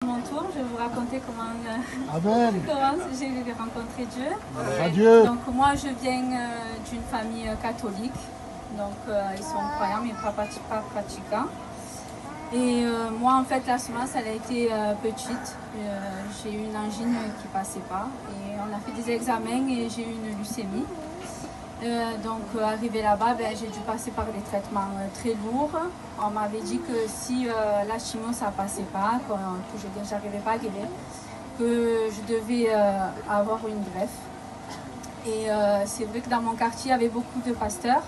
À mon tour, je vais vous raconter comment j'ai rencontré Dieu. Dieu. Donc moi je viens d'une famille catholique, donc ils sont croyants mais pas pratiquants. Et moi en fait la semence elle a été petite, j'ai eu une angine qui passait pas et on a fait des examens et j'ai eu une leucémie. Donc arrivé là-bas, j'ai dû passer par des traitements très lourds. On m'avait dit que si la chimio ça passait pas, que je n'arrivais pas à guérir, que je devais avoir une greffe. Et c'est vrai que dans mon quartier, il y avait beaucoup de pasteurs.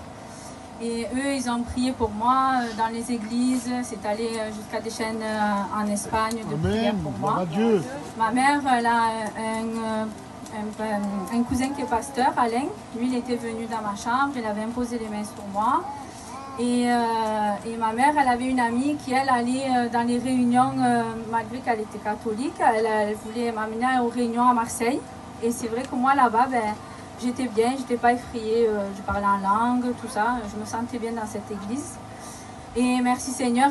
Et eux, ils ont prié pour moi dans les églises. C'est allé jusqu'à des chaînes en Espagne de prière pour moi. Dieu. Ma mère, elle a un cousin qui est pasteur, Alain. Lui, il était venu dans ma chambre, il avait imposé les mains sur moi. Et ma mère, elle avait une amie qui, elle, allait dans les réunions, malgré qu'elle était catholique, elle voulait m'amener aux réunions à Marseille. Et c'est vrai que moi, là-bas, j'étais bien, j'étais pas effrayée, je parlais en langue, tout ça. Je me sentais bien dans cette église. Et merci Seigneur,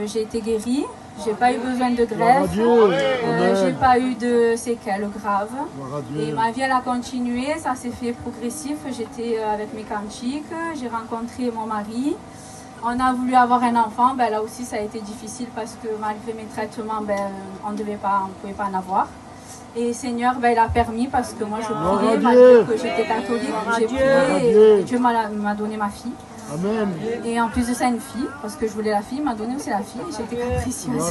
j'ai été guérie. J'ai pas eu besoin de greffe, j'ai pas eu de séquelles graves. Et ma vie elle a continué, ça s'est fait progressif. J'étais avec mes cantiques, j'ai rencontré mon mari. On a voulu avoir un enfant, là aussi ça a été difficile parce que malgré mes traitements, on ne pouvait pas en avoir. Et Seigneur, il a permis parce que moi je priais, malgré que j'étais catholique, j'ai prié et Dieu m'a donné ma fille. Amen. Et en plus de ça, une fille, parce que je voulais la fille, il m'a donné aussi la fille, j'étais capricieuse.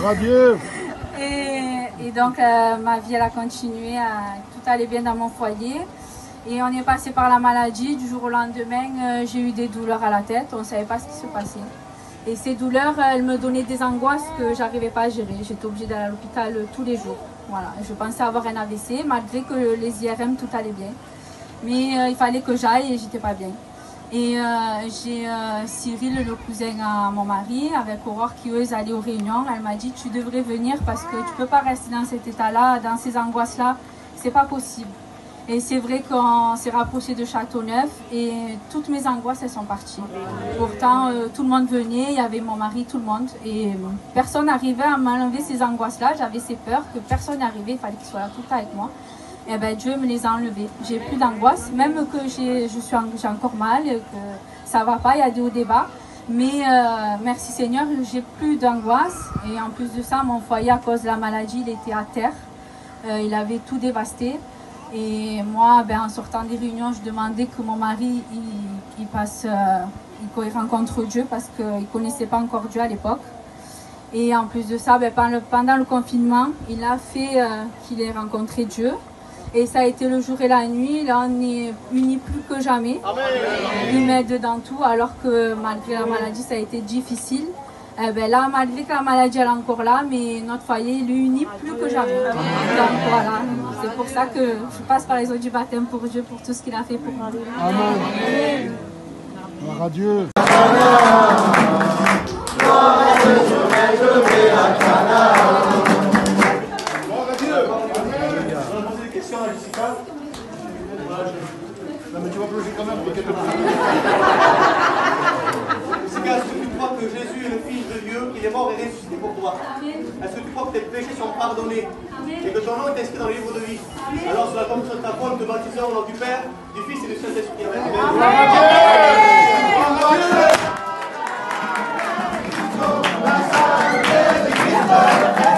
Et donc, ma vie, elle a continué, tout allait bien dans mon foyer. Et on est passé par la maladie, du jour au lendemain, j'ai eu des douleurs à la tête, on ne savait pas ce qui se passait. Et ces douleurs, elles me donnaient des angoisses que je n'arrivais pas à gérer. J'étais obligée d'aller à l'hôpital tous les jours. Voilà. Je pensais avoir un AVC, malgré que les IRM, tout allait bien. Mais il fallait que j'aille et j'étais pas bien. Et j'ai Cyril, le cousin à mon mari, avec Aurore qui eux allaient aux réunions. Elle m'a dit tu devrais venir parce que tu peux pas rester dans cet état-là, dans ces angoisses-là, c'est pas possible. Et c'est vrai qu'on s'est rapproché de Châteauneuf et toutes mes angoisses elles sont parties. Pourtant tout le monde venait, il y avait mon mari, tout le monde et personne n'arrivait à m'enlever ces angoisses-là. J'avais ces peurs que personne n'arrivait, il fallait qu'il soit là tout le temps avec moi. Et Dieu me les a enlevés. J'ai plus d'angoisse, même que j'ai encore mal, que ça va pas, il y a des hauts débats. Mais merci Seigneur, j'ai plus d'angoisse. Et en plus de ça, mon foyer, à cause de la maladie, il était à terre. Il avait tout dévasté. Et moi, en sortant des réunions, je demandais que mon mari il rencontre Dieu parce qu'il ne connaissait pas encore Dieu à l'époque. Et en plus de ça, pendant le confinement, il a fait qu'il ait rencontré Dieu. Et ça a été le jour et la nuit, là on est unis plus que jamais. Amen. Il m'aide dans tout, alors que malgré la maladie ça a été difficile. Là, malgré que la maladie elle est encore là, mais notre foyer il est uni plus que jamais. Donc voilà, c'est pour ça que je passe par les eaux du baptême pour Dieu, pour tout ce qu'il a fait pour moi. Amen. Gloire à Dieu. Non mais tu vas plonger quand même pour qu'elle te plonger. Jessica, est-ce que tu crois que Jésus est le Fils de Dieu, qu'il est mort et ressuscité pour toi? Est-ce que tu crois que tes péchés sont pardonnés et que ton nom est inscrit dans le livre de vie? Alors sur la confession de ta foi, nous te baptisons au nom du Père, du Fils et du Saint-Esprit. Amen.